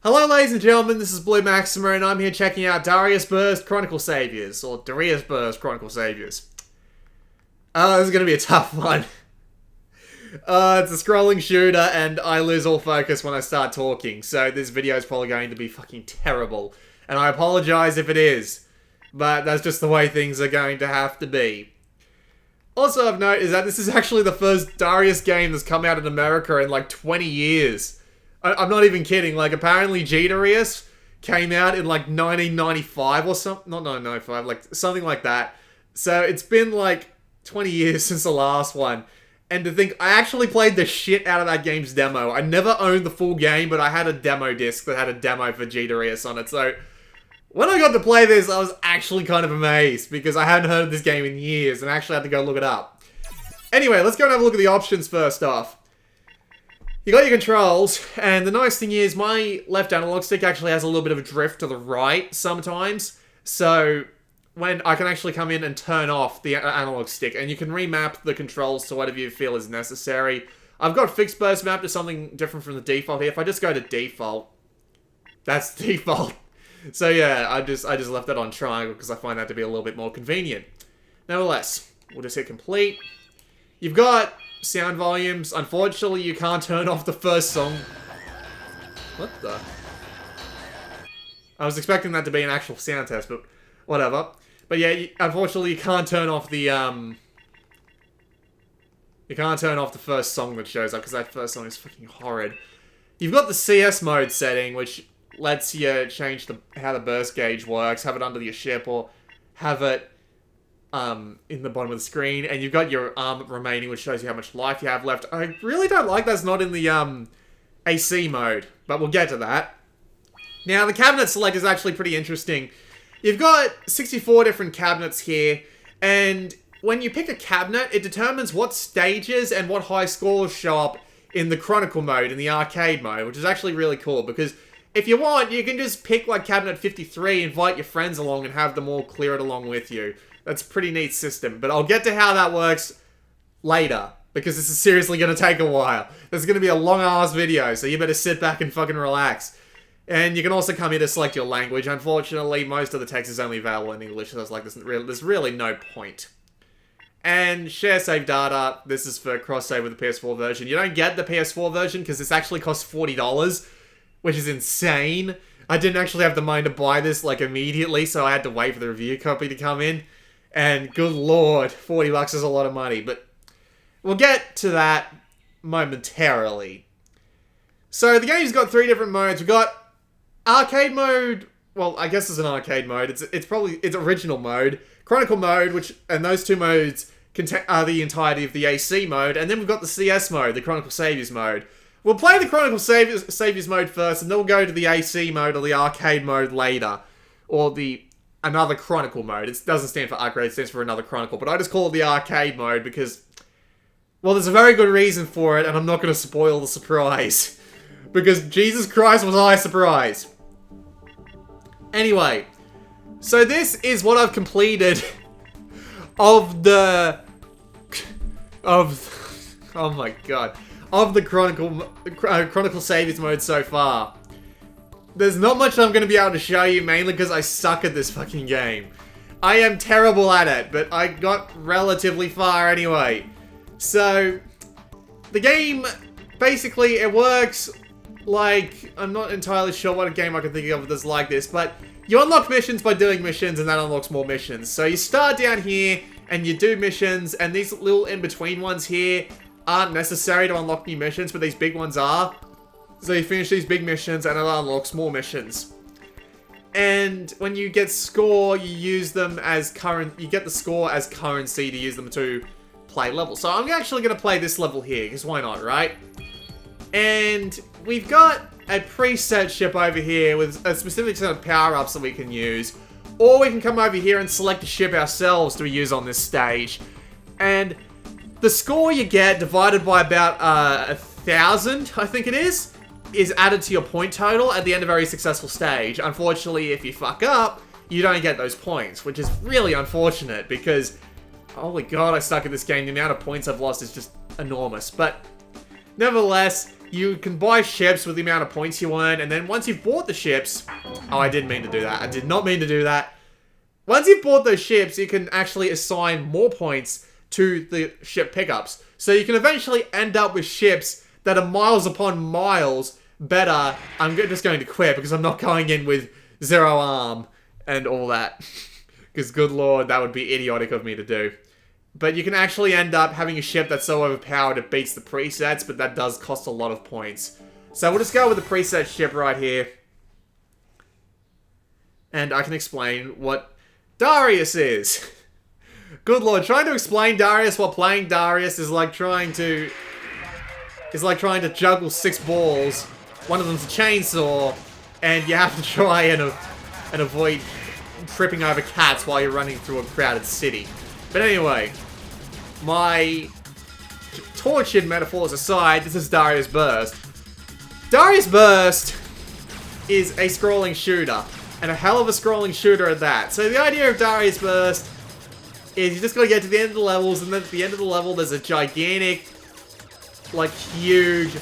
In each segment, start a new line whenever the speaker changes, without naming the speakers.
Hello ladies and gentlemen, this is Blue Maxima and I'm here checking out Dariusburst Chronicle Saviours, or Dariusburst Chronicle Saviours. This is going to be a tough one. It's a scrolling shooter and I lose all focus when I start talking, so this video is probably going to be fucking terrible. And I apologize if it is, but that's just the way things are going to have to be. Also of note is that this is actually the first Darius game that's come out in America in like 20 years. I'm not even kidding, like apparently Darius came out in like 1995 or something, not 1995, like something like that. So it's been like 20 years since the last one. And to think, I actually played the shit out of that game's demo. I never owned the full game, but I had a demo disc that had a demo for Darius on it. So when I got to play this, I was actually kind of amazed because I hadn't heard of this game in years and I actually had to go look it up. Anyway, let's go and have a look at the options first off. You got your controls, and the nice thing is my left analog stick actually has a little bit of a drift to the right sometimes. So when I can actually come in and turn off the analog stick, and you can remap the controls to whatever you feel is necessary. I've got fixed burst map to something different from the default here. If I just go to default, that's default. So yeah, I just left that on triangle because I find that to be a little bit more convenient. Nevertheless, we'll just hit complete. You've got sound volumes. Unfortunately, you can't turn off the first song. What the? I was expecting that to be an actual sound test, but whatever. But yeah, unfortunately, you can't turn off the, You can't turn off the first song that shows up, because that first song is fucking horrid. You've got the CS mode setting, which lets you change how the burst gauge works, have it under your ship, or have it in the bottom of the screen, and you've got your arm remaining, which shows you how much life you have left. I really don't like that's not in the AC mode, but we'll get to that. Now, the cabinet select is actually pretty interesting. You've got 64 different cabinets here, and when you pick a cabinet, it determines what stages and what high scores show up in the Chronicle mode, in the arcade mode, which is actually really cool, because if you want, you can just pick like cabinet 53, invite your friends along, and have them all clear it along with you. That's a pretty neat system, but I'll get to how that works later, because this is seriously going to take a while. This is going to be a long-ass video, so you better sit back and fucking relax. And you can also come here to select your language. Unfortunately, most of the text is only available in English, so it's like there's really no point. And share save data, this is for cross-save with the PS4 version. You don't get the PS4 version, because this actually costs $40, which is insane. I didn't actually have the money to buy this, like, immediately, so I had to wait for the review copy to come in. And good lord, $40 is a lot of money, but we'll get to that momentarily. So the game's got 3 different modes. We've got arcade mode. Well, I guess it's an arcade mode. It's probably its original mode. Chronicle mode, and those 2 modes are the entirety of the AC mode. And then we've got the CS mode, the Chronicle Saviours mode. We'll play the Chronicle Saviours mode first, and then we'll go to the AC mode or the arcade mode later. Or another Chronicle mode. It doesn't stand for upgrade, it stands for another Chronicle. But I just call it the arcade mode because, well, there's a very good reason for it, and I'm not going to spoil the surprise. Because Jesus Christ was I surprised. Anyway, so this is what I've completed of oh my god, of the Chronicle Saviours mode so far. There's not much I'm going to be able to show you, mainly because I suck at this fucking game. I am terrible at it, but I got relatively far anyway. So, the game, basically, it works like, I'm not entirely sure what a game I can think of that's like this, but you unlock missions by doing missions, and that unlocks more missions. So you start down here, and you do missions, and these little in-between ones here aren't necessary to unlock new missions, but these big ones are. So you finish these big missions, and it unlocks more missions. And when you get score, you use them as you get the score as currency to use them to play levels. So I'm actually going to play this level here, because why not, right? And we've got a preset ship over here with a specific set of power-ups that we can use. Or we can come over here and select a ship ourselves to use on this stage. And the score you get, divided by about 1,000, I think it is added to your point total at the end of every successful stage. Unfortunately, if you fuck up, you don't get those points, which is really unfortunate because, holy god, I suck at this game. The amount of points I've lost is just enormous. But Nevertheless, you can buy ships with the amount of points you earn, and then once you've bought the ships... Oh, I didn't mean to do that. I did not mean to do that. Once you've bought those ships, you can actually assign more points to the ship pickups. So you can eventually end up with ships that are miles upon miles better. I'm just going to quit because I'm not going in with 0 arm and all that. Because good lord, that would be idiotic of me to do. But you can actually end up having a ship that's so overpowered it beats the presets, but that does cost a lot of points. So we'll just go with the preset ship right here. And I can explain what Darius is. Good lord, trying to explain Darius while playing Darius is like trying to juggle 6 balls. One of them's a chainsaw, and you have to try and avoid tripping over cats while you're running through a crowded city. But anyway, my tortured metaphors aside, this is Dariusburst. Dariusburst is a scrolling shooter, and a hell of a scrolling shooter at that. So the idea of Dariusburst is you just gotta get to the end of the levels, and then at the end of the level there's a gigantic, like, huge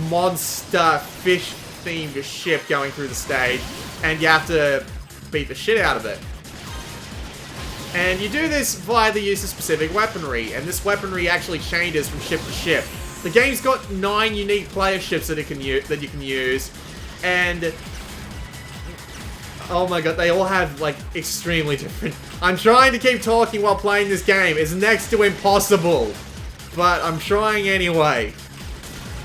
monster fish-themed ship going through the stage, and you have to beat the shit out of it. And you do this via the use of specific weaponry, and this weaponry actually changes from ship to ship. The game's got 9 unique player ships that you can use, and oh my god, they all have like extremely different. I'm trying to keep talking while playing this game. It's next to impossible, but I'm trying anyway.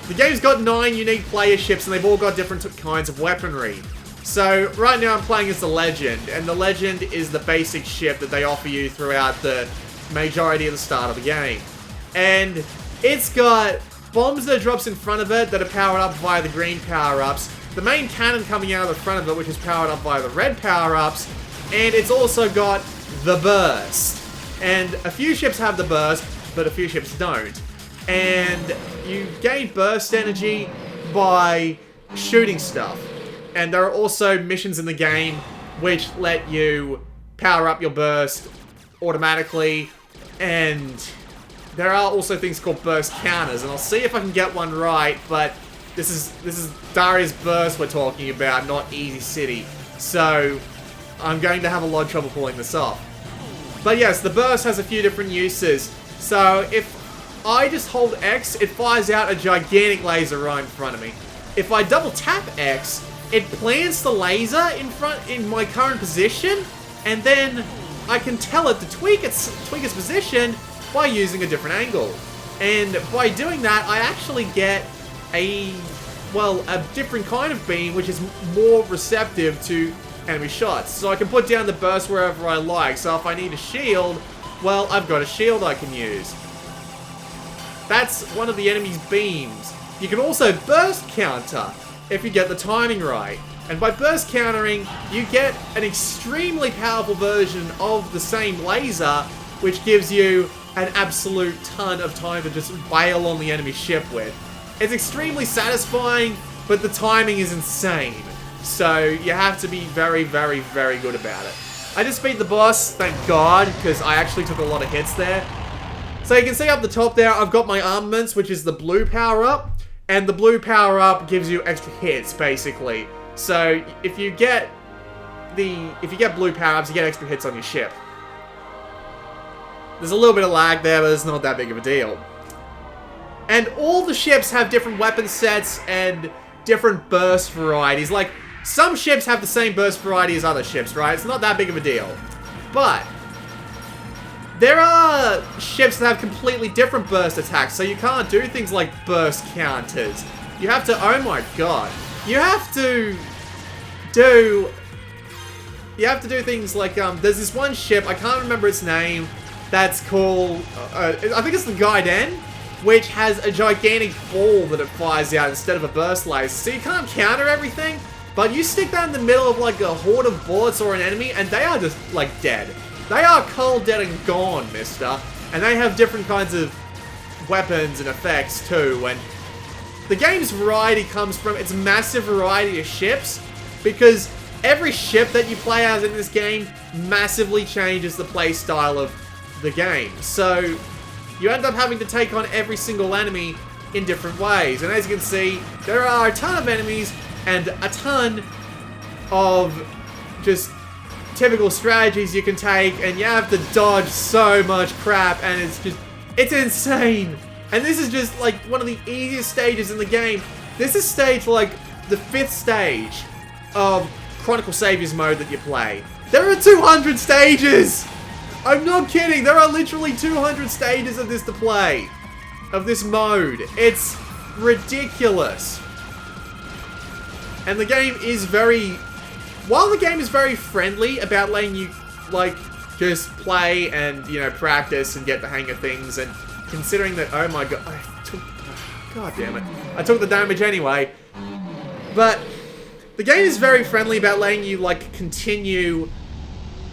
The game's got 9 unique player ships, and they've all got different kinds of weaponry. So, right now I'm playing as the Legend, and the Legend is the basic ship that they offer you throughout the majority of the start of the game. And it's got bombs that drops in front of it that are powered up via the green power-ups, the main cannon coming out of the front of it which is powered up by the red power-ups, and it's also got the burst. And a few ships have the burst, but a few ships don't. And you gain burst energy by shooting stuff. And there are also missions in the game which let you power up your burst automatically. And there are also things called burst counters. And I'll see if I can get one right, but this is Dariusburst we're talking about, not Easy City. So I'm going to have a lot of trouble pulling this off. But yes, the burst has a few different uses. So if I just hold X, it fires out a gigantic laser right in front of me. If I double tap X, it plants the laser in my current position, and then I can tell it to tweak its position by using a different angle. And by doing that, I actually get a different kind of beam which is more receptive to enemy shots. So I can put down the burst wherever I like. So if I need a shield, well, I've got a shield I can use. That's one of the enemy's beams. You can also burst counter if you get the timing right. And by burst countering, you get an extremely powerful version of the same laser, which gives you an absolute ton of time to just bail on the enemy ship with. It's extremely satisfying, but the timing is insane. So you have to be very, very, very good about it. I just beat the boss, thank God, because I actually took a lot of hits there. So you can see up the top there, I've got my armaments, which is the blue power-up. And the blue power-up gives you extra hits, basically. So if you get blue power-ups, you get extra hits on your ship. There's a little bit of lag there, but it's not that big of a deal. And all the ships have different weapon sets and different burst varieties. Like, some ships have the same burst variety as other ships, right? It's not that big of a deal. But there are ships that have completely different burst attacks, so you can't do things like burst counters. You have to, oh my god. You have to do things like, there's this one ship, I can't remember its name, that's called, I think it's the Gaiden, which has a gigantic ball that it fires out instead of a burst laser. So you can't counter everything, but you stick that in the middle of like a horde of bullets or an enemy, and they are just, like, dead. They are cold, dead, and gone, mister. And they have different kinds of weapons and effects, too. And the game's variety comes from its massive variety of ships, because every ship that you play as in this game massively changes the play style of the game. So you end up having to take on every single enemy in different ways. And as you can see, there are a ton of enemies and a ton of just typical strategies you can take, and you have to dodge so much crap, and it's insane. And this is just like one of the easiest stages in the game. This is stage like the 5th stage of Chronicle Saviours mode that you play. There are 200 stages! I'm not kidding, there are literally 200 stages of this to play. Of this mode. It's ridiculous. And the game is while the game is very friendly about letting you, like, just play and, you know, practice and get the hang of things, and considering that, oh my god, god damn it, I took the damage anyway. But the game is very friendly about letting you, like, continue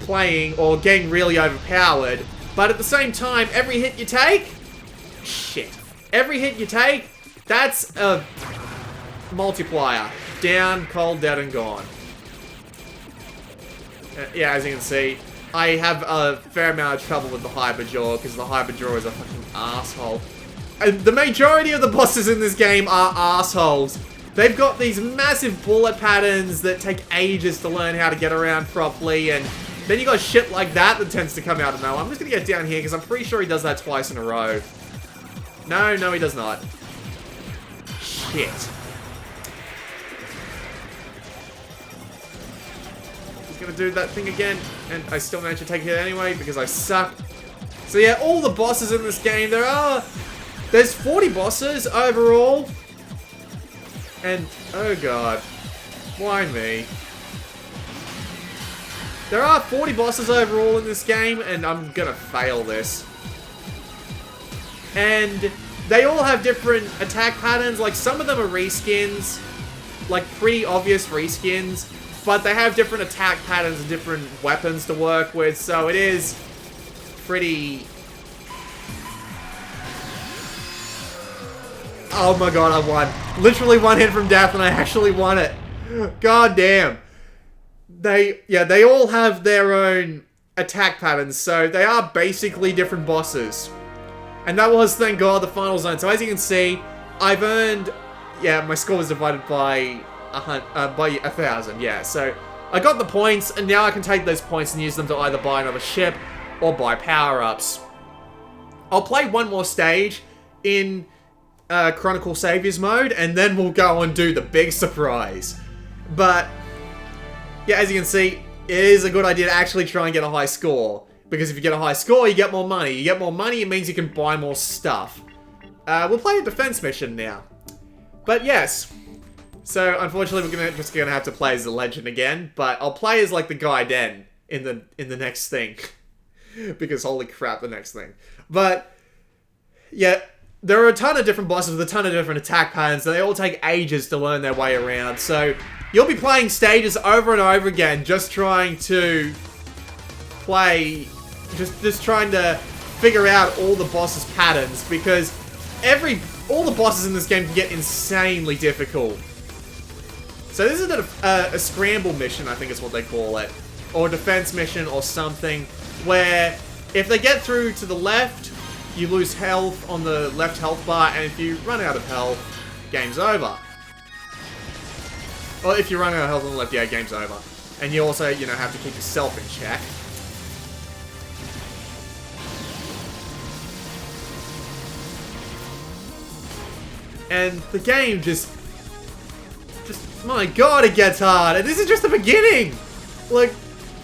playing or getting really overpowered, but at the same time, every hit you take, every hit you take, that's a multiplier. Down, cold, dead, and gone. Yeah, as you can see, I have a fair amount of trouble with the Hyperjaw, because the Hyperjaw is a fucking asshole. And the majority of the bosses in this game are assholes. They've got these massive bullet patterns that take ages to learn how to get around properly, and then you got shit like that tends to come out of nowhere. I'm just gonna get down here, because I'm pretty sure he does that twice in a row. No, he does not. Shit. He's gonna do that thing again, and I still managed to take a hit anyway, because I suck. So yeah, all the bosses in this game, there's 40 bosses overall. And, oh god, why me? There are 40 bosses overall in this game, and I'm gonna fail this. And they all have different attack patterns. Like, some of them are reskins, like pretty obvious reskins, but they have different attack patterns and different weapons to work with, so it is pretty... Oh my god, I won. Literally one hit from death, and I actually won it. God damn. They all have their own attack patterns, so they are basically different bosses. And that was, thank god, the final zone. So as you can see, I've earned... Yeah, my score was divided by 1,000, yeah. So I got the points, and now I can take those points and use them to either buy another ship or buy power-ups. I'll play one more stage in Chronicle Saviours mode, and then we'll go and do the big surprise. But, yeah, as you can see, it is a good idea to actually try and get a high score. Because if you get a high score, you get more money. You get more money, it means you can buy more stuff. We'll play a defense mission now. But yes, so unfortunately we're just gonna have to play as the legend again. But I'll play as like the Gaiden in the next thing, because holy crap, the next thing. But yeah, there are a ton of different bosses with a ton of different attack patterns. And they all take ages to learn their way around. So you'll be playing stages over and over again, just trying to play. Just trying to figure out all the bosses' patterns, because all the bosses in this game can get insanely difficult. So this is a scramble mission, I think is what they call it, or defense mission or something, where if they get through to the left, you lose health on the left health bar, and if you run out of health, game's over. Or if you run out of health on the left, yeah, game's over. And you also, you know, have to keep yourself in check. And the game just, my god, it gets hard. And this is just the beginning. Like,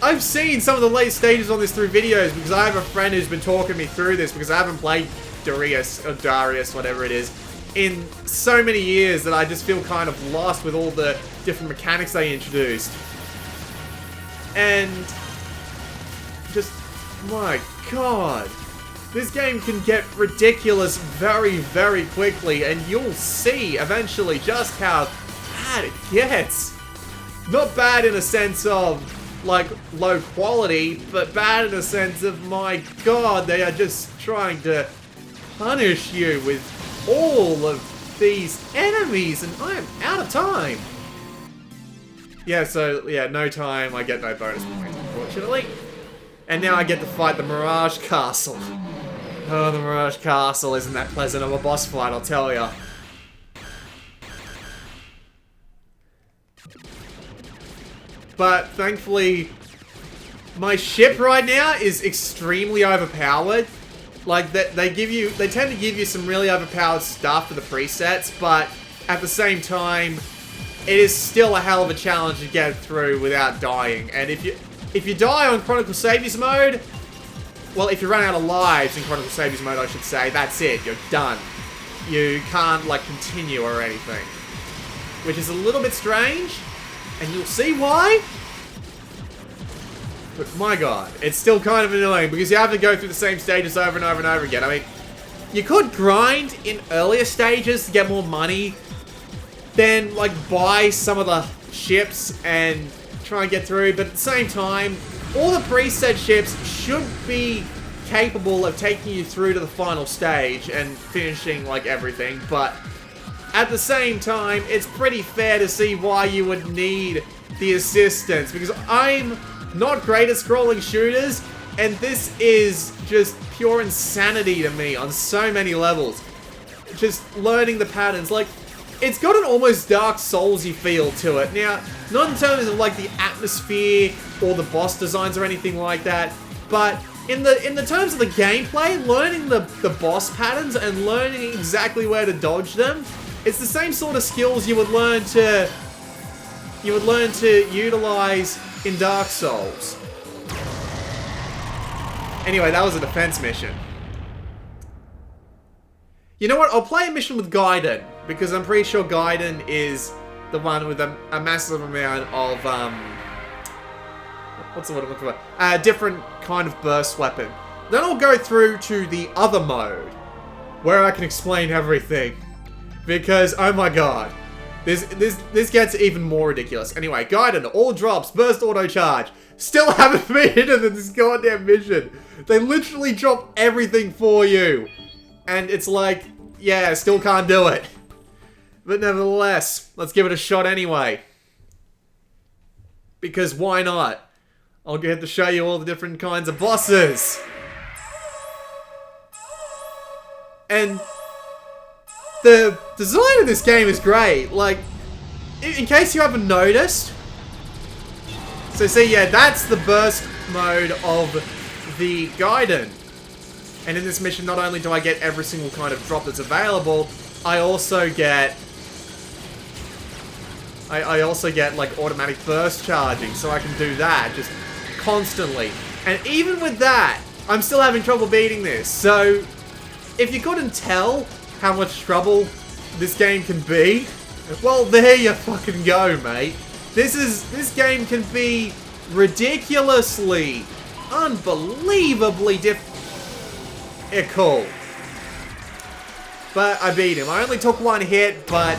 I've seen some of the late stages on this through videos, because I have a friend who's been talking me through this, because I haven't played Darius, or Darius, whatever it is, in so many years that I just feel kind of lost with all the different mechanics they introduced. And just, my god. This game can get ridiculous very, very quickly, and you'll see eventually just how bad it gets. Not bad in a sense of, like, low quality, but bad in a sense of, my god, they are just trying to punish you with all of these enemies, and I am out of time. Yeah, so, yeah, no time, I get no bonus points, unfortunately. And now I get to fight the Mirage Castle. Oh, the Mirage Castle isn't that pleasant of a boss fight, I'll tell ya. But thankfully, my ship right now is extremely overpowered. Like, they tend to give you some really overpowered stuff for the presets, but at the same time, it is still a hell of a challenge to get through without dying. And if you die on Chronicle Saviours mode, well, if you run out of lives in Chronicle Saviours mode, I should say, that's it. You're done. You can't, like, continue or anything. Which is a little bit strange, and you'll see why. But my god, it's still kind of annoying because you have to go through the same stages over and over and over again. I mean, you could grind in earlier stages to get more money, then, like, buy some of the ships and try and get through, but at the same time, all the preset ships should be capable of taking you through to the final stage and finishing, like, everything, but at the same time, it's pretty fair to see why you would need the assistance, because I'm not great at scrolling shooters, and this is just pure insanity to me on so many levels. Just learning the patterns, like, it's got an almost Dark Souls-y feel to it. Now, not in terms of, like, the atmosphere or the boss designs or anything like that, but in the terms of the gameplay, learning the boss patterns and learning exactly where to dodge them, it's the same sort of skills you would learn to utilize in Dark Souls. Anyway, that was a defense mission. You know what? I'll play a mission with Gaiden, because I'm pretty sure Gaiden is the one with a massive amount of, what's the word I'm looking for? A different kind of burst weapon. Then I'll go through to the other mode, where I can explain everything. Because, oh my god, this gets even more ridiculous. Anyway, Gaiden, all drops, burst auto charge. Still haven't made it into this goddamn mission. They literally drop everything for you. And it's like, yeah, still can't do it. But nevertheless, let's give it a shot anyway. Because why not? I'll get to show you all the different kinds of bosses. And the design of this game is great. Like, in case you haven't noticed. So see, yeah, that's the burst mode of the Gaiden. And in this mission, not only do I get every single kind of drop that's available, I also get like automatic burst charging, so I can do that just constantly. And even with that, I'm still having trouble beating this. So if you couldn't tell how much trouble this game can be, well, there you fucking go, mate. This game can be ridiculously, unbelievably difficult. But I beat him. I only took one hit, but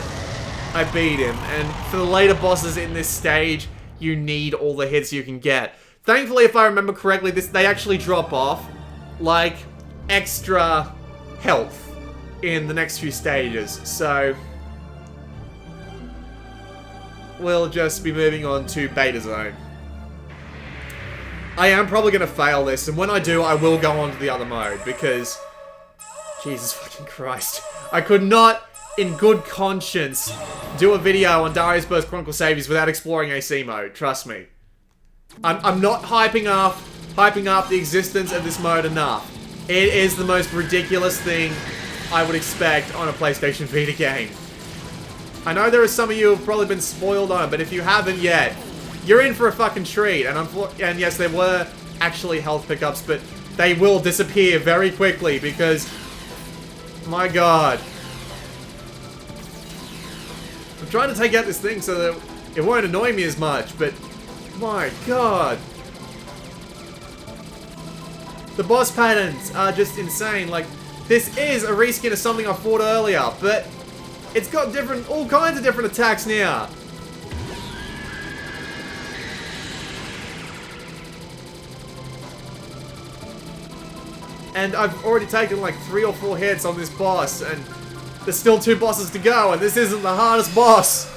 I beat him. And for the later bosses in this stage, you need all the hits you can get. Thankfully, if I remember correctly, they actually drop off, like, extra health in the next few stages. So we'll just be moving on to Beta Zone. I am probably going to fail this, and when I do, I will go on to the other mode, because Jesus fucking Christ. I could not, in good conscience, do a video on Dariusburst Chronicle Saviours without exploring AC mode, trust me. I'm not hyping up the existence of this mode enough. It is the most ridiculous thing I would expect on a PlayStation Vita game. I know there are some of you who have probably been spoiled on it, but if you haven't yet, you're in for a fucking treat. And yes, there were actually health pickups, but they will disappear very quickly because, my god. I'm trying to take out this thing so that it won't annoy me as much, but my god. The boss patterns are just insane. Like, this is a reskin of something I fought earlier, but it's got all kinds of different attacks now. And I've already taken like 3 or 4 hits on this boss, and there's still 2 bosses to go, and this isn't the hardest boss.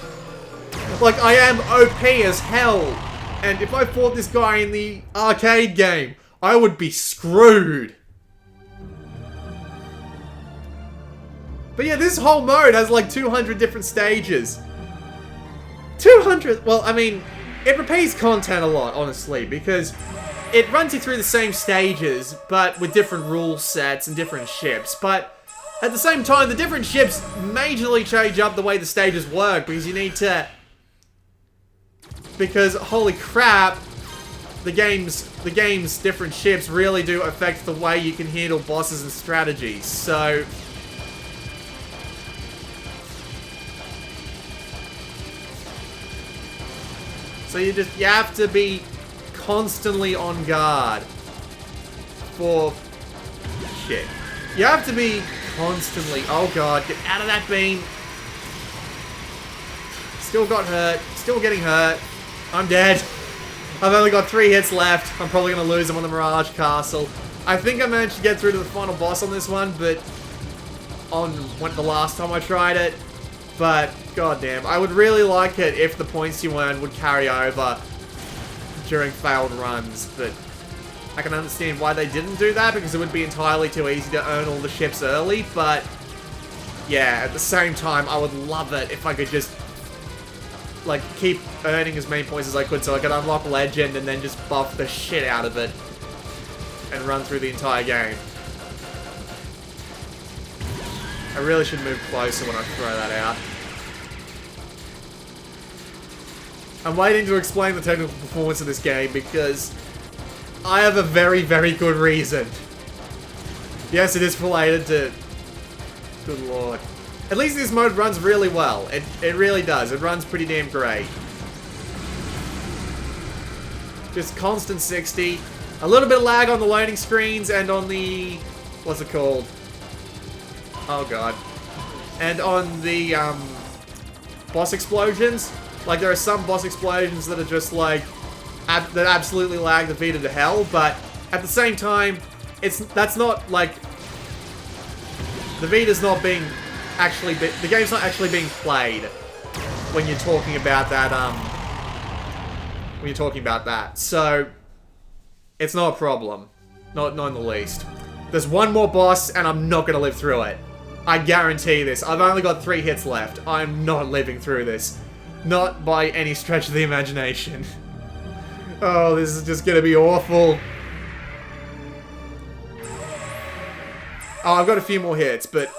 Like, I am OP as hell, and if I fought this guy in the arcade game, I would be screwed. But yeah, this whole mode has like 200 different stages. 200! Well, I mean, it repeats content a lot, honestly, because it runs you through the same stages, but with different rule sets and different ships. But at the same time, the different ships majorly change up the way the stages work, because you need to... Because, holy crap, the game's different ships really do affect the way you can handle bosses and strategies. So you have to be constantly on guard for shit. You have to be constantly, oh god, get out of that beam. Still got hurt, still getting hurt. I'm dead. I've only got 3 hits left. I'm probably going to lose them on the Mirage Castle. I think I managed to get through to the final boss on this one, but went the last time I tried it. But, goddamn, I would really like it if the points you earn would carry over during failed runs, but I can understand why they didn't do that, because it would be entirely too easy to earn all the ships early, but yeah, at the same time, I would love it if I could just like, keep earning as many points as I could so I could unlock Legend and then just buff the shit out of it and run through the entire game. I really should move closer when I throw that out. I'm waiting to explain the technical performance of this game because I have a very, very good reason. Yes, it is related to... Good lord. At least this mode runs really well. It really does. It runs pretty damn great. Just constant 60. A little bit of lag on the loading screens and on the... What's it called? Oh god. And on the, boss explosions. Like, there are some boss explosions that are just, like... that absolutely lag the Vita to hell, but at the same time, that's not, like... The Vita's not being... the game's not actually being played when you're talking about that, So, it's not a problem. Not in the least. There's one more boss, and I'm not gonna live through it. I guarantee this. I've only got 3 hits left. I'm not living through this. Not by any stretch of the imagination. Oh, this is just gonna be awful. Oh, I've got a few more hits, but...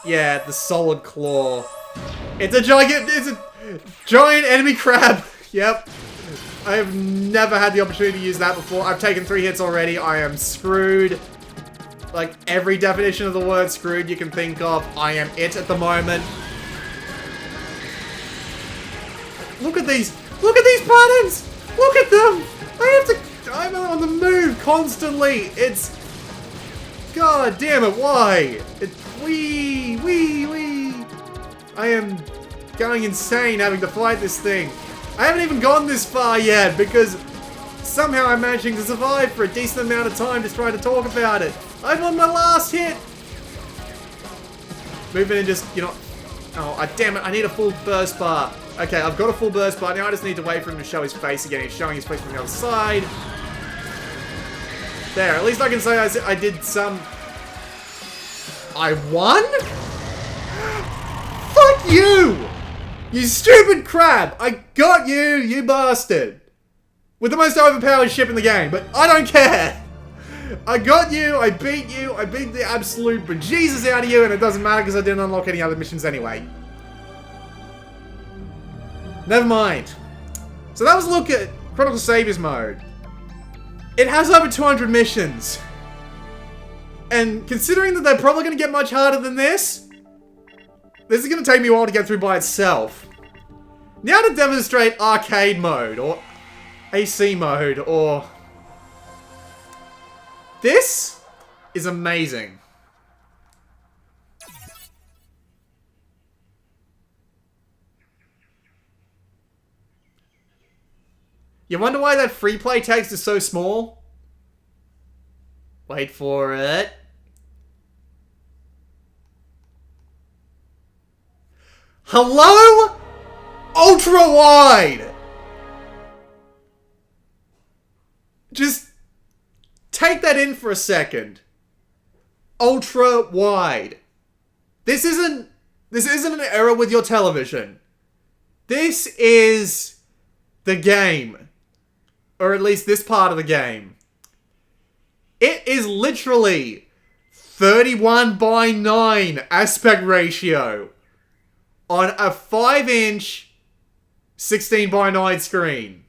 Yeah, the solid claw. It's a giant enemy crab. Yep. I have never had the opportunity to use that before. I've taken 3 hits already. I am screwed. Like, every definition of the word screwed you can think of. I am it at the moment. Look at these. Look at these patterns. Look at them. I'm on the move constantly. It's... God damn it, why? Wee. I am going insane having to fight this thing. I haven't even gone this far yet because somehow I'm managing to survive for a decent amount of time just trying to talk about it. I'm on my last hit. Move in and just, you know... Oh, damn it, I need a full burst bar. Okay, I've got a full burst bar. Now I just need to wait for him to show his face again. He's showing his face from the other side. There, at least I can say I did some... I won? Fuck you! You stupid crab! I got you, you bastard! With the most overpowered ship in the game, but I don't care! I got you, I beat the absolute bejesus out of you, and it doesn't matter because I didn't unlock any other missions anyway. Never mind. So that was a look at Chronicle Saviours mode. It has over 200 missions. And considering that they're probably going to get much harder than this is going to take me a while to get through by itself. Now to demonstrate arcade mode, or AC mode, or... This is amazing. You wonder why that free play text is so small? Wait for it. Hello? Ultra wide! Just take that in for a second. Ultra wide. This isn't an error with your television. This is the game. Or at least this part of the game. It is literally 31:9 aspect ratio on a 5-inch 16:9 screen.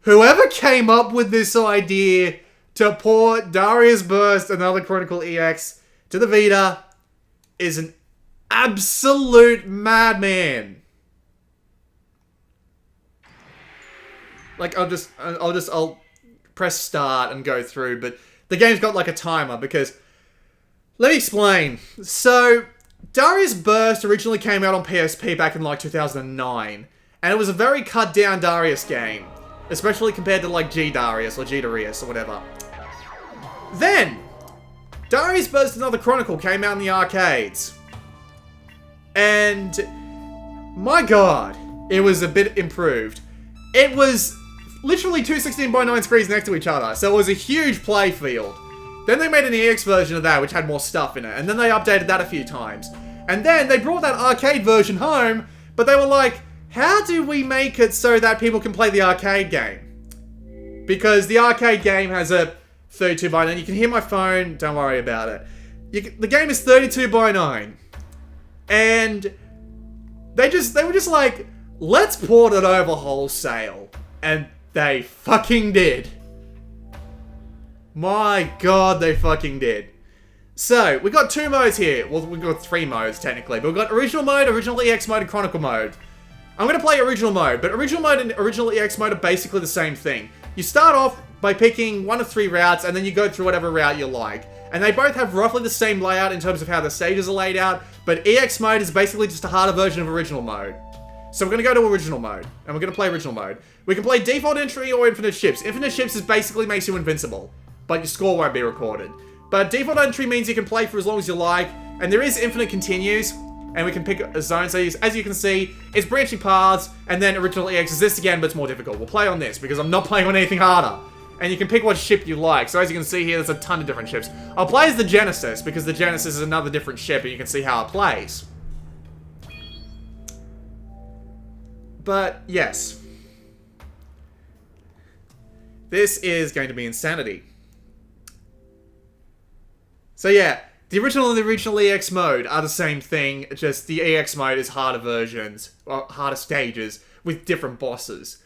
Whoever came up with this idea to port Dariusburst and other Chronicle EX to the Vita is an absolute madman. Like, I'll press start and go through, but the game's got like a timer because, let me explain. So, Dariusburst originally came out on PSP back in like 2009, and it was a very cut down Darius game, especially compared to like G-Darius or G-Darius or whatever. Then, Dariusburst Another Chronicle came out in the arcades. And, my god, it was a bit improved. It was literally two 16:9 screens next to each other, so it was a huge play field. Then they made an EX version of that, which had more stuff in it, and then they updated that a few times. And then they brought that arcade version home, but they were like, how do we make it so that people can play the arcade game? Because the arcade game has a 32:9. You can hear my phone, don't worry about it. The game is 32:9. And they were just like, let's port it over wholesale. And they fucking did. My god, they fucking did. So, we got two modes here. Well, we got three modes, technically. But we've got Original Mode, Original EX Mode, and Chronicle Mode. I'm going to play Original Mode, but Original Mode and Original EX Mode are basically the same thing. You start off by picking one of three routes, and then you go through whatever route you like. And they both have roughly the same layout in terms of how the stages are laid out, but EX Mode is basically just a harder version of Original Mode. So we're going to go to Original Mode, and we're going to play Original Mode. We can play Default Entry or Infinite Ships. Infinite Ships is basically makes you invincible, but your score won't be recorded. But Default Entry means you can play for as long as you like, and there is Infinite Continues, and we can pick a zone. So as you can see, it's branching paths, and then Original EX is this again, but it's more difficult. We'll play on this, because I'm not playing on anything harder. And you can pick what ship you like. So as you can see here, there's a ton of different ships. I'll play as the Genesis, because the Genesis is another different ship, and you can see how it plays. But, yes. This is going to be insanity. So yeah, the original and the Original EX mode are the same thing, just the EX mode is harder versions, or harder stages, with different bosses.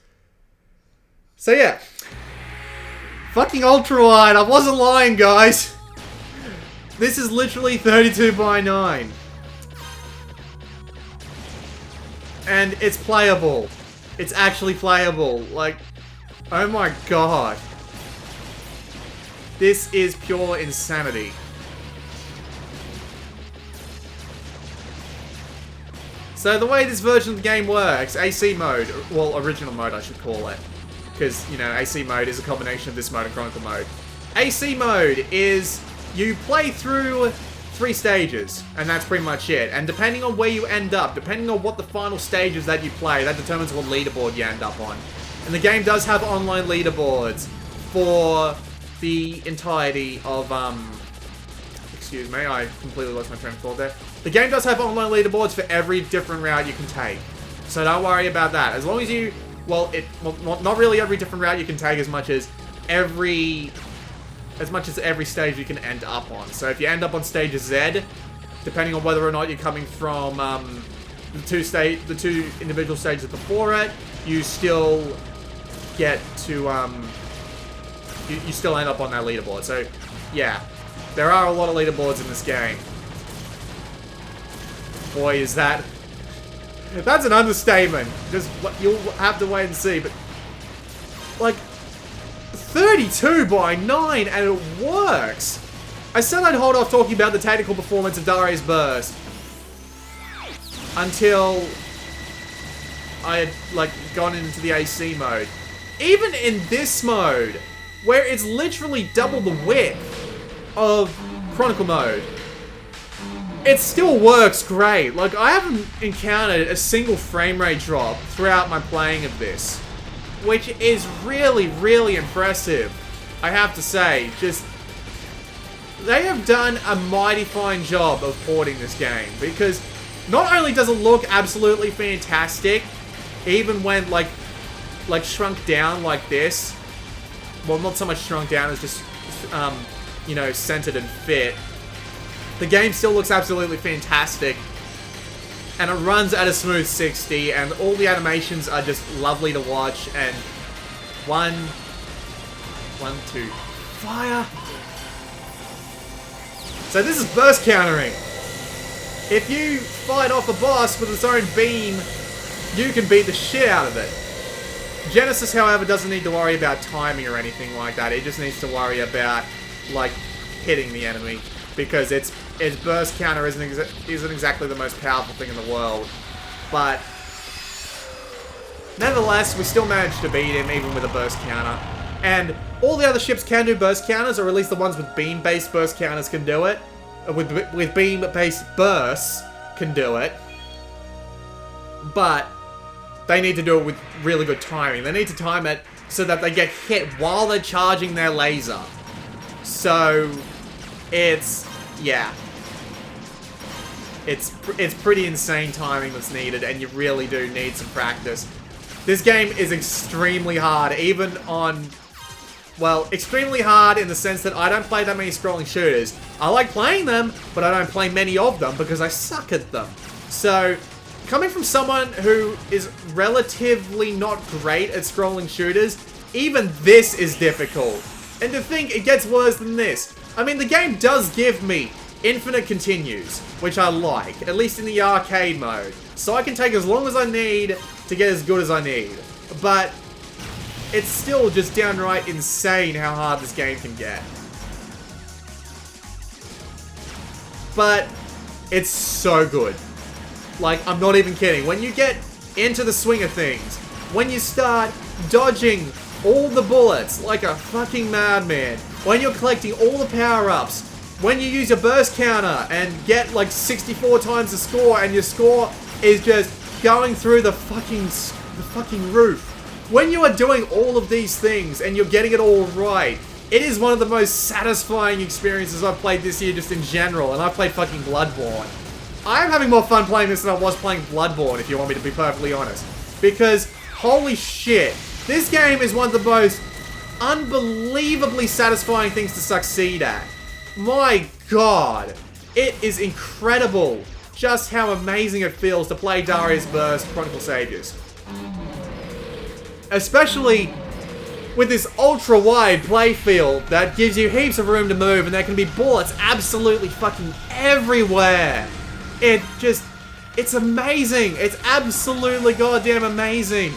So yeah. Fucking ultra-wide, I wasn't lying, guys. This is literally 32:9. And it's playable. It's actually playable. Like, oh my god. This is pure insanity. So the way this version of the game works, AC mode, well, original mode I should call it. Because, you know, AC mode is a combination of this mode and Chronicle mode. AC mode is, you play through 3 stages, and that's pretty much it. And depending on where you end up, depending on what the final stage is that you play, that determines what leaderboard you end up on. And the game does have online leaderboards for the entirety of, excuse me, I completely lost my train of thought there. The game does have online leaderboards for every different route you can take. So don't worry about that. As long as you, well, not really every different route you can take as much as every stage you can end up on. So if you end up on stage Z, depending on whether or not you're coming from the two individual stages before it, you still get to you still end up on that leaderboard. So yeah, there are a lot of leaderboards in this game. Boy, is that's an understatement. Just you'll have to wait and see, but like 32:9 and it works. I said I'd hold off talking about the technical performance of Dariusburst until I had like gone into the AC mode. Even in this mode, where it's literally double the width of Chronicle mode, it still works great. Like, I haven't encountered a single frame rate drop throughout my playing of this, which is really, really impressive, I have to say. Just they have done a mighty fine job of porting this game, because not only does it look absolutely fantastic, even when like shrunk down like this, well, not so much shrunk down as just you know, centered and fit, the game still looks absolutely fantastic, and it runs at a smooth 60, and all the animations are just lovely to watch. And one, two, fire. So this is burst countering. If you fight off a boss with its own beam, you can beat the shit out of it. Genesis, however, doesn't need to worry about timing or anything like that. It just needs to worry about, like, hitting the enemy, because its burst counter isn't exactly the most powerful thing in the world. But nevertheless, we still managed to beat him even with a burst counter. And all the other ships can do burst counters, or at least the ones with beam-based burst counters can do it. With beam-based bursts can do it. But they need to do it with really good timing. They need to time it so that they get hit while they're charging their laser. So it's, yeah. It's pretty insane timing that's needed, and you really do need some practice. This game is extremely hard, even on... Well, extremely hard in the sense that I don't play that many scrolling shooters. I like playing them, but I don't play many of them because I suck at them. So, coming from someone who is relatively not great at scrolling shooters, even this is difficult. And to think it gets worse than this. I mean, the game does give me infinite continues, which I like, at least in the arcade mode. So I can take as long as I need to get as good as I need. But it's still just downright insane how hard this game can get. But it's so good. Like, I'm not even kidding. When you get into the swing of things, when you start dodging all the bullets like a fucking madman, when you're collecting all the power-ups, when you use your burst counter and get like 64 times the score, and your score is just going through the fucking roof. When you are doing all of these things and you're getting it all right, it is one of the most satisfying experiences I've played this year just in general, and I played fucking Bloodborne. I'm having more fun playing this than I was playing Bloodborne, if you want me to be perfectly honest. Because, holy shit, this game is one of the most unbelievably satisfying things to succeed at. My god, it is incredible just how amazing it feels to play Dariusburst Chronicle Saviours. Especially with this ultra-wide playfield that gives you heaps of room to move, and there can be bullets absolutely fucking everywhere. It's amazing. It's absolutely goddamn amazing.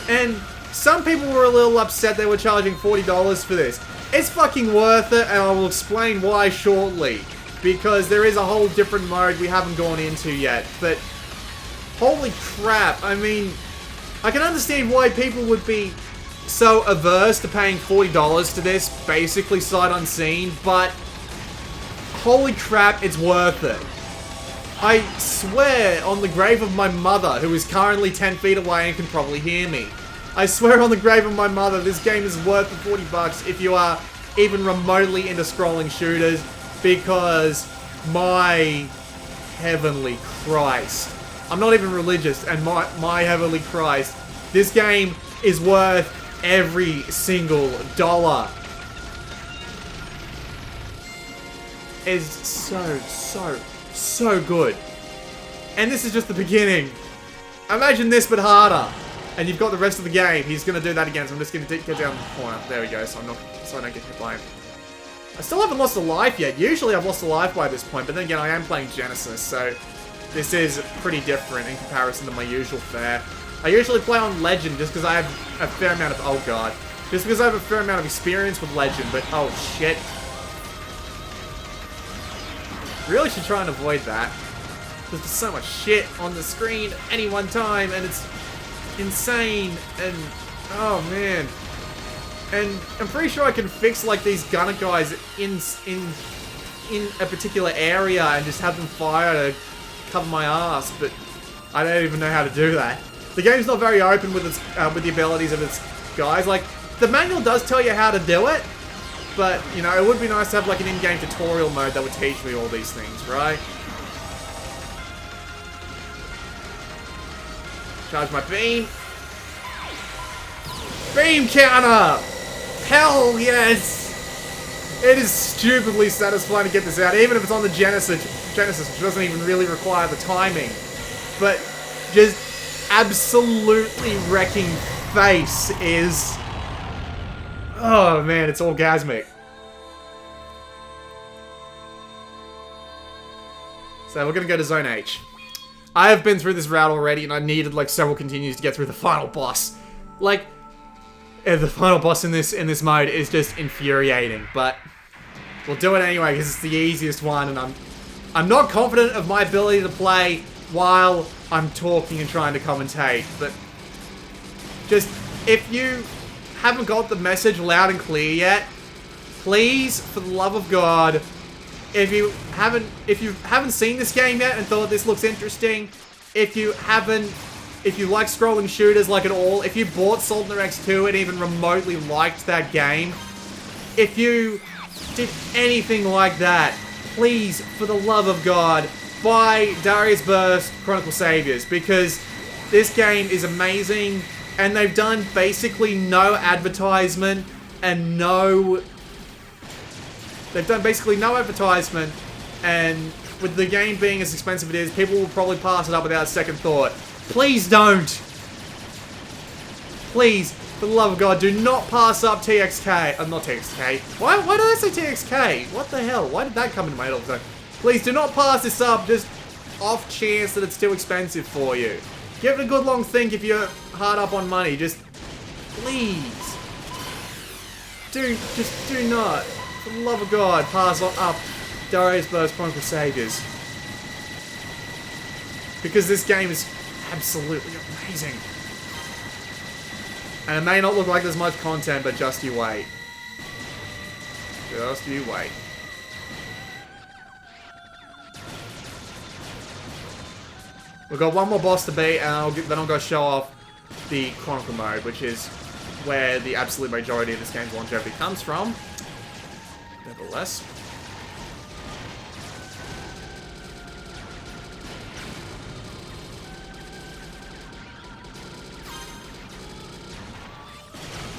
And some people were a little upset they were charging $40 for this. It's fucking worth it, and I will explain why shortly. Because there is a whole different mode we haven't gone into yet. But holy crap, I mean, I can understand why people would be so averse to paying $40 to this, basically sight unseen, but holy crap, it's worth it. I swear on the grave of my mother, who is currently 10 feet away and can probably hear me. I swear on the grave of my mother, this game is worth the $40 if you are even remotely into scrolling shooters, because my heavenly Christ. I'm not even religious, and my heavenly Christ, this game is worth every single dollar. It's so good. And this is just the beginning. Imagine this but harder. And you've got the rest of the game. He's going to do that again, so I'm just going to get down the corner. There we go, so I don't get hit by him. I still haven't lost a life yet. Usually I've lost a life by this point, but then again, I am playing Genesis, so this is pretty different in comparison to my usual fare. I usually play on Legend just because I have a fair amount of... Oh god. Just because I have a fair amount of experience with Legend, but oh shit. Really should try and avoid that. There's just so much shit on the screen at any one time, and it's insane, and oh man. And I'm pretty sure I can fix like these gunner guys in a particular area and just have them fire to cover my ass, but I don't even know how to do that. The game's not very open with its with the abilities of its guys. Like, the manual does tell you how to do it, But, you know, it would be nice to have like an in-game tutorial mode that would teach me all these things, right? Charge my beam. Beam counter! Hell yes! It is stupidly satisfying to get this out, even if it's on the Genesis, which doesn't even really require the timing. But just absolutely wrecking face is... Oh man, it's orgasmic. So we're gonna go to Zone H. I have been through this route already, and I needed like several continues to get through the final boss. Like, the final boss in this mode is just infuriating, but we'll do it anyway because it's the easiest one, and I'm not confident of my ability to play while I'm talking and trying to commentate. But just if you haven't got the message loud and clear yet, please, for the love of God. If you haven't seen this game yet and thought this looks interesting, if you like scrolling shooters like at all, if you bought Salt and X2 and even remotely liked that game, if you did anything like that, please, for the love of God, buy Dariusburst Chronicle Saviours, because this game is amazing, and they've done basically no advertisement and They've done basically no advertisement, and with the game being as expensive as it is, people will probably pass it up without a second thought. Please don't! Please, for the love of God, do not pass up TXK. Not TXK. Why did I say TXK? What the hell? Why did that come into my head all the time? Please do not pass this up just off chance that it's too expensive for you. Give it a good long think if you're hard up on money. Just, please. Just do not. For the love of God, pass up Dariusburst Chronicle Saviours. Because this game is absolutely amazing. And it may not look like there's much content, but just you wait. Just you wait. We've got one more boss to beat, and then I'll go show off the Chronicle mode, which is where the absolute majority of this game's longevity comes from. Nevertheless.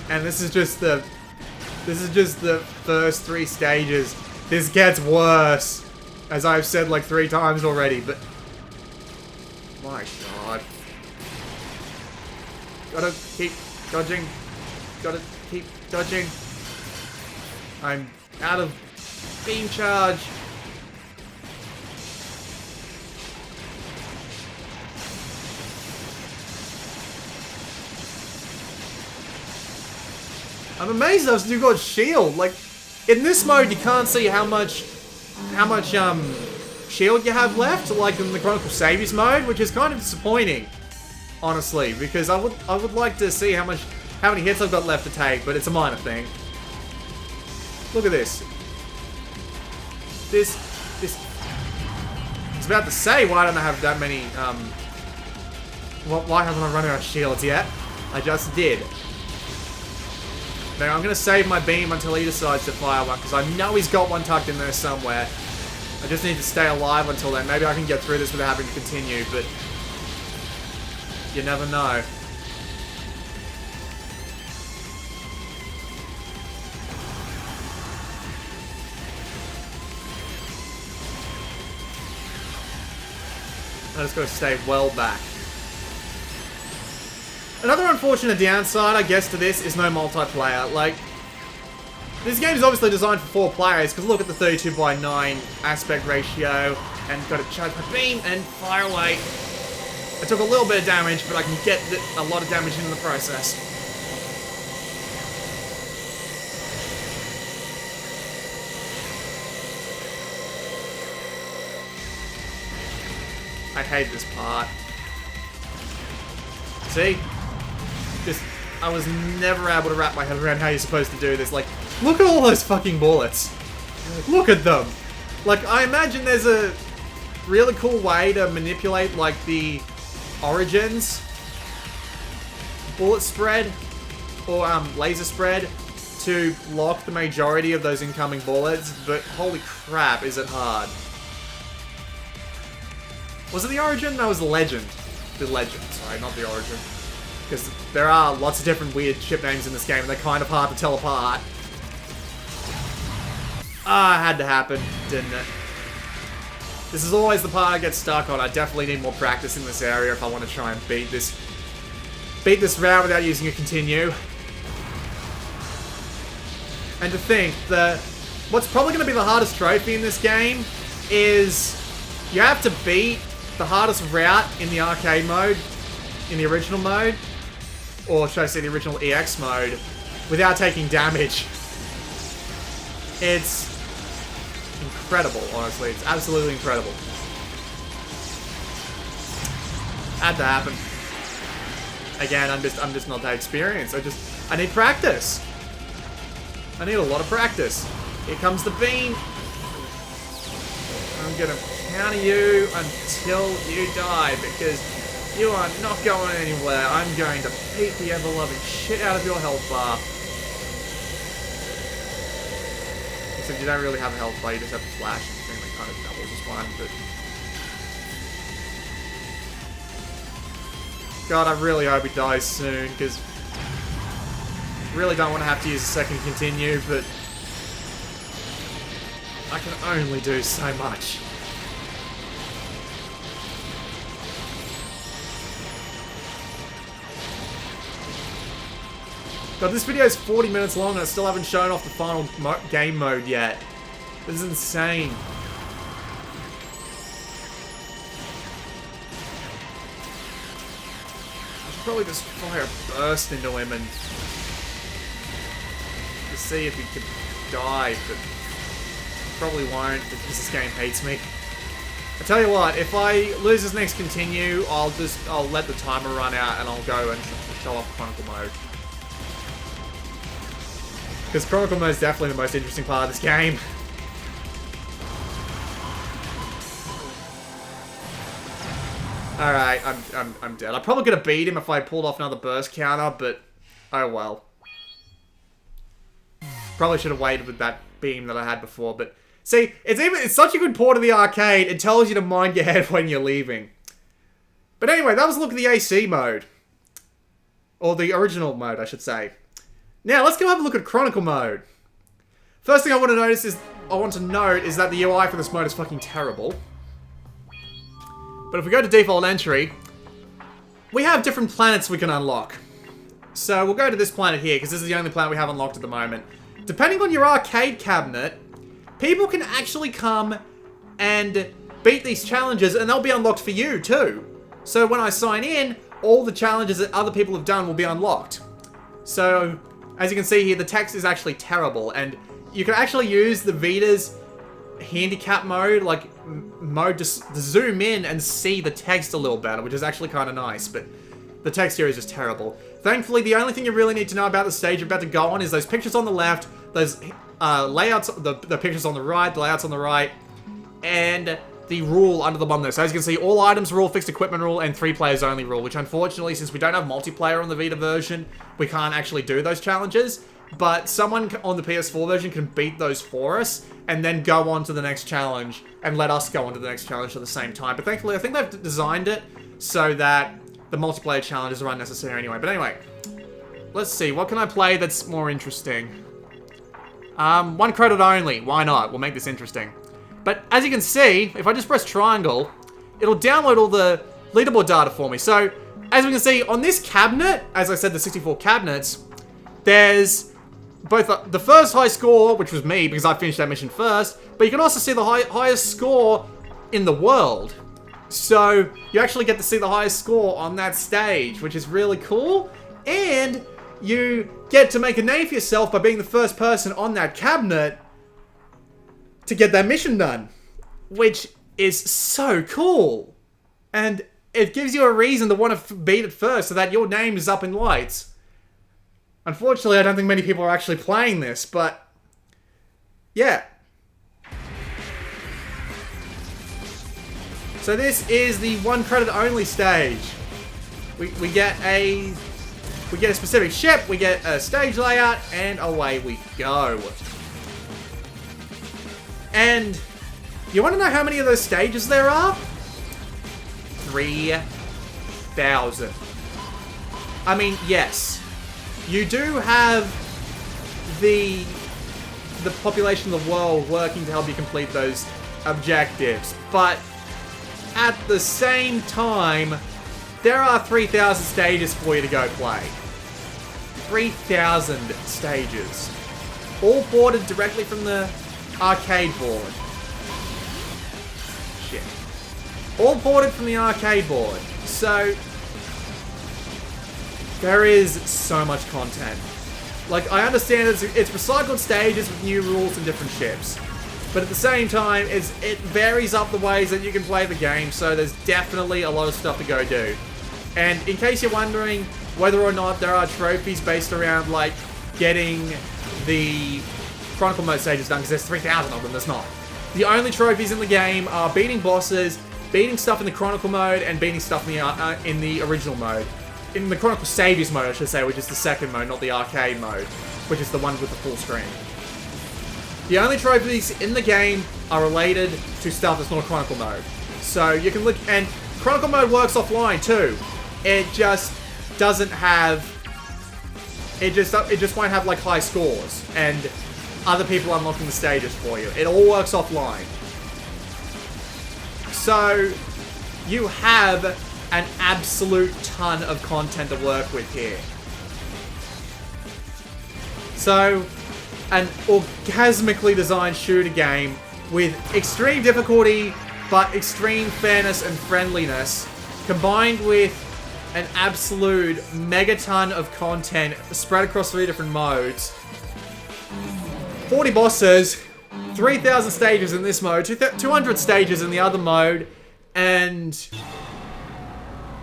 And this is just the first 3 stages. This gets worse, as I've said like 3 times already, but my God. Gotta keep dodging. Gotta keep dodging. I'm out of beam charge. I'm amazed I've still got shield. Like, in this mode, you can't see how much shield you have left, like in the Chronicle Saviours mode, which is kind of disappointing, honestly, because I would like to see how many hits I've got left to take, but it's a minor thing. Look at this. This. I was about to say, why don't I have that many, why haven't I run out of shields yet? I just did. Now, I'm going to save my beam until he decides to fire one, because I know he's got one tucked in there somewhere. I just need to stay alive until then. Maybe I can get through this without having to continue, but you never know. I just got to stay well back. Another unfortunate downside, I guess, to this is no multiplayer. Like, this game is obviously designed for 4 players, because look at the 32:9 aspect ratio, and got to charge my beam and fire away. I took a little bit of damage, but I can get a lot of damage in the process. I hate this part. See? I was never able to wrap my head around how you're supposed to do this. Like, look at all those fucking bullets. Look at them. Like, I imagine there's a really cool way to manipulate, like, the origins bullet spread or laser spread to block the majority of those incoming bullets, but holy crap, is it hard. Was it the Origin? No, it was the Legend. The Legend, sorry, not the Origin. Because there are lots of different weird ship names in this game, and they're kind of hard to tell apart. Ah, it had to happen, didn't it? This is always the part I get stuck on. I definitely need more practice in this area if I want to try and beat this route without using a continue. And to think that what's probably going to be the hardest trophy in this game is you have to beat the hardest route in the arcade mode, in the original mode, or should I say the original EX mode, without taking damage. It's incredible, honestly. It's absolutely incredible. Had to happen. Again, I'm just not that experienced. I need practice. I need a lot of practice. Here comes the beam. I'm gonna counter you until you die, because you are not going anywhere. I'm going to beat the ever-loving shit out of your health bar. Except you don't really have a health bar, you just have a flash, and the thing that kind of doubles as one, but... God, I really hope he dies soon, because... really don't want to have to use a second continue, but... I can only do so much. God, this video is 40 minutes long and I still haven't shown off the final game mode yet. This is insane. I should probably just fire a burst into him and to see if he can die, but probably won't because this game hates me. I tell you what, if I lose this next continue, I'll let the timer run out and I'll go and show off Chronicle mode. Because Chronicle mode is definitely the most interesting part of this game. Alright, I'm dead. I'm probably gonna beat him if I pulled off another burst counter, but oh well. Probably should have waited with that beam that I had before, but see, it's such a good port of the arcade, it tells you to mind your head when you're leaving. But anyway, that was a look at the AC mode. Or the original mode, I should say. Now, let's go have a look at Chronicle mode. First thing I want to note is that the UI for this mode is fucking terrible. But if we go to default entry, we have different planets we can unlock. So we'll go to this planet here, because this is the only planet we have unlocked at the moment. Depending on your arcade cabinet, people can actually come and beat these challenges, and they'll be unlocked for you too. So when I sign in, all the challenges that other people have done will be unlocked. So, as you can see here, the text is actually terrible, and you can actually use the Vita's handicap mode, like mode to zoom in and see the text a little better, which is actually kind of nice, but the text here is just terrible. Thankfully, the only thing you really need to know about the stage you're about to go on is those pictures on the left, those layouts, the pictures on the right, the layouts on the right, and the rule under the bottom there. So as you can see, all items rule, fixed equipment rule, and 3 players only rule, which unfortunately, since we don't have multiplayer on the Vita version, we can't actually do those challenges. But someone on the PS4 version can beat those for us, and then go on to the next challenge, and let us go on to the next challenge at the same time. But thankfully, I think they've designed it so that the multiplayer challenges are unnecessary anyway. But anyway, let's see, what can I play that's more interesting? 1 credit only, why not? We'll make this interesting. But as you can see, if I just press triangle, it'll download all the leaderboard data for me. So, as we can see, on this cabinet, as I said, the 64 cabinets, there's both the first high score, which was me, because I finished that mission first, but you can also see the highest score in the world. So, you actually get to see the highest score on that stage, which is really cool. And you get to make a name for yourself by being the first person on that cabinet to get that mission done, which is so cool. And it gives you a reason to want to beat it first so that your name is up in lights. Unfortunately, I don't think many people are actually playing this, but yeah. So this is the 1 credit only stage. We get a We get a specific ship, we get a stage layout, and away we go. And you want to know how many of those stages there are? 3,000. I mean, yes, you do have the population of the world working to help you complete those objectives, but at the same time, there are 3,000 stages for you to go play. 3,000 stages. All ported directly from the arcade board. Shit. All ported from the arcade board. So, there is so much content. Like, I understand it's recycled stages with new rules and different ships. But at the same time, it varies up the ways that you can play the game, so there's definitely a lot of stuff to go do. And in case you're wondering whether or not there are trophies based around, like, getting the Chronicle mode stages done, because there's 3,000 of them, there's not. The only trophies in the game are beating bosses, beating stuff in the Chronicle mode, and beating stuff in the original mode. In the Chronicle Saviours mode, I should say, which is the second mode, not the arcade mode, which is the one with the full screen. The only trophies in the game are related to stuff that's not Chronicle mode. So you can look, and Chronicle mode works offline too. It just doesn't have, it just won't have like high scores and other people unlocking the stages for you. It all works offline. So you have an absolute ton of content to work with here. So, an orgasmically designed shooter game with extreme difficulty, but extreme fairness and friendliness, combined with an absolute megaton of content spread across 3 different modes. 40 bosses, 3,000 stages in this mode, 200 stages in the other mode, and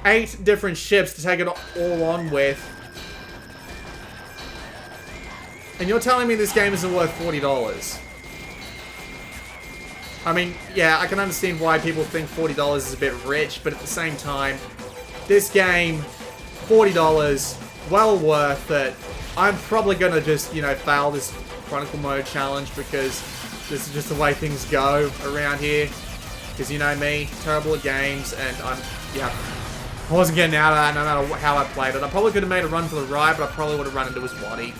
8 different ships to take it all on with. And you're telling me this game isn't worth $40? I mean, yeah, I can understand why people think $40 is a bit rich, but at the same time, this game, $40, well worth it. I'm probably gonna just, you know, fail this Chronicle mode challenge because this is just the way things go around here. Because you know me, terrible at games, and I wasn't getting out of that no matter how I played it. I probably could have made a run for the ride, but I probably would have run into his body.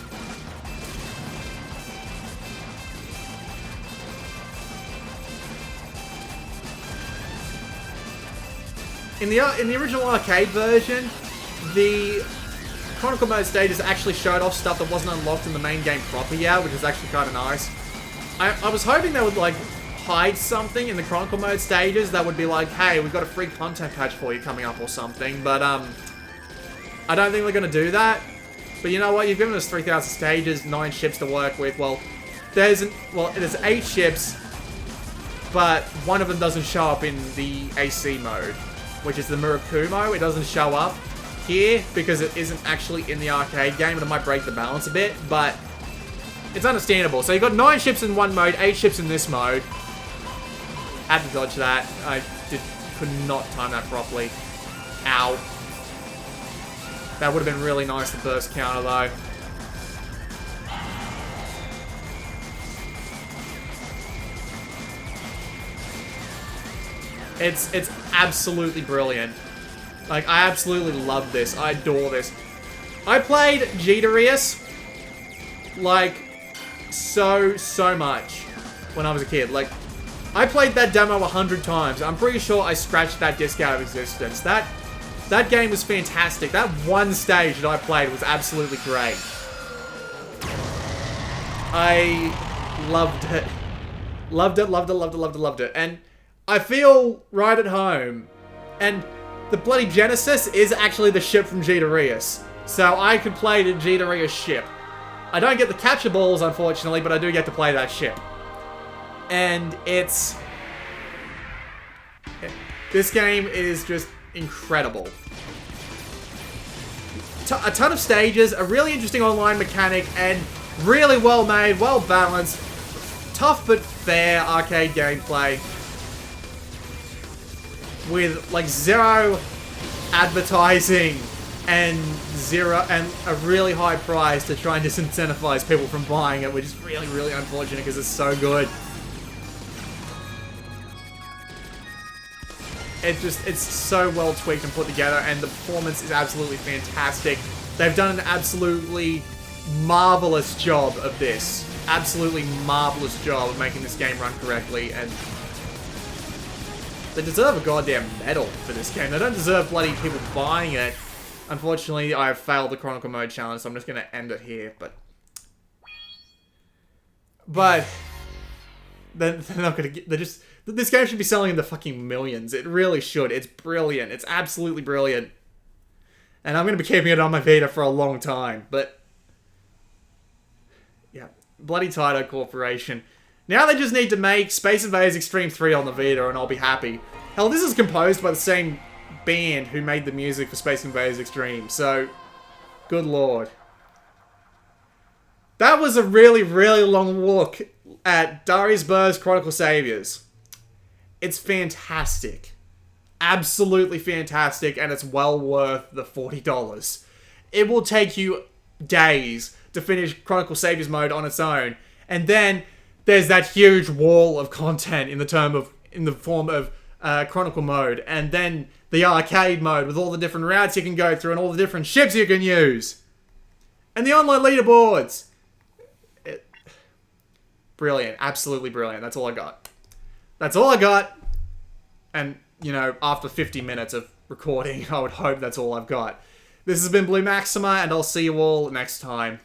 In the original arcade version, the Chronicle mode stages actually showed off stuff that wasn't unlocked in the main game proper yet, which is actually kind of nice. I was hoping they would, like, hide something in the Chronicle mode stages that would be like, hey, we've got a free content patch for you coming up or something, but, I don't think they're gonna do that. But you know what, you've given us 3,000 stages, 9 ships to work with, well, there's 8 ships, but one of them doesn't show up in the AC mode, which is the Murakumo. It doesn't show up here because it isn't actually in the arcade game, and it might break the balance a bit, but it's understandable. So you've got 9 ships in one mode, 8 ships in this mode. Had to dodge that. I could not time that properly. Ow. That would have been really nice to burst counter though. It's absolutely brilliant. Like, I absolutely love this. I adore this. I played Darius like so much when I was a kid. Like, I played that demo 100 times. I'm pretty sure I scratched that disc out of existence. That game was fantastic. That one stage that I played was absolutely great. I loved it. Loved it, loved it, loved it, loved it, loved it. And I feel right at home. And the bloody Genesis is actually the ship from Darius. So I could play the Darius ship. I don't get the capture balls, unfortunately, but I do get to play that ship. And it's... This game is just incredible. A ton of stages, a really interesting online mechanic, and really well made, well balanced, tough but fair arcade gameplay. With, like, zero advertising and a really high price to try and disincentivize people from buying it, which is really, really unfortunate because it's so good. It's so well tweaked and put together, and the performance is absolutely fantastic. They've done an absolutely marvelous job of this. Absolutely marvelous job of making this game run correctly, and they deserve a goddamn medal for this game. They don't deserve bloody people buying it. Unfortunately, I have failed the Chronicle Mode challenge, so I'm just going to end it here, but they're not going to get... They're just... This game should be selling in the fucking millions. It really should. It's brilliant. It's absolutely brilliant. And I'm going to be keeping it on my Vita for a long time. But, yeah. Bloody Taito Corporation. Now they just need to make Space Invaders Extreme 3 on the Vita and I'll be happy. Hell, this is composed by the same band who made the music for Space Invaders Extreme. So, good lord. That was a really, really long look at Dariusburst Chronicle Saviours. It's fantastic. Absolutely fantastic, and it's well worth the $40. It will take you days to finish Chronicle Saviours mode on its own, and then there's that huge wall of content in the form of Chronicle mode, and then the arcade mode with all the different routes you can go through and all the different ships you can use, and the online leaderboards. Brilliant, absolutely brilliant. That's all I got. That's all I got. And, you know, after 50 minutes of recording, I would hope that's all I've got. This has been Blue Maxima, and I'll see you all next time.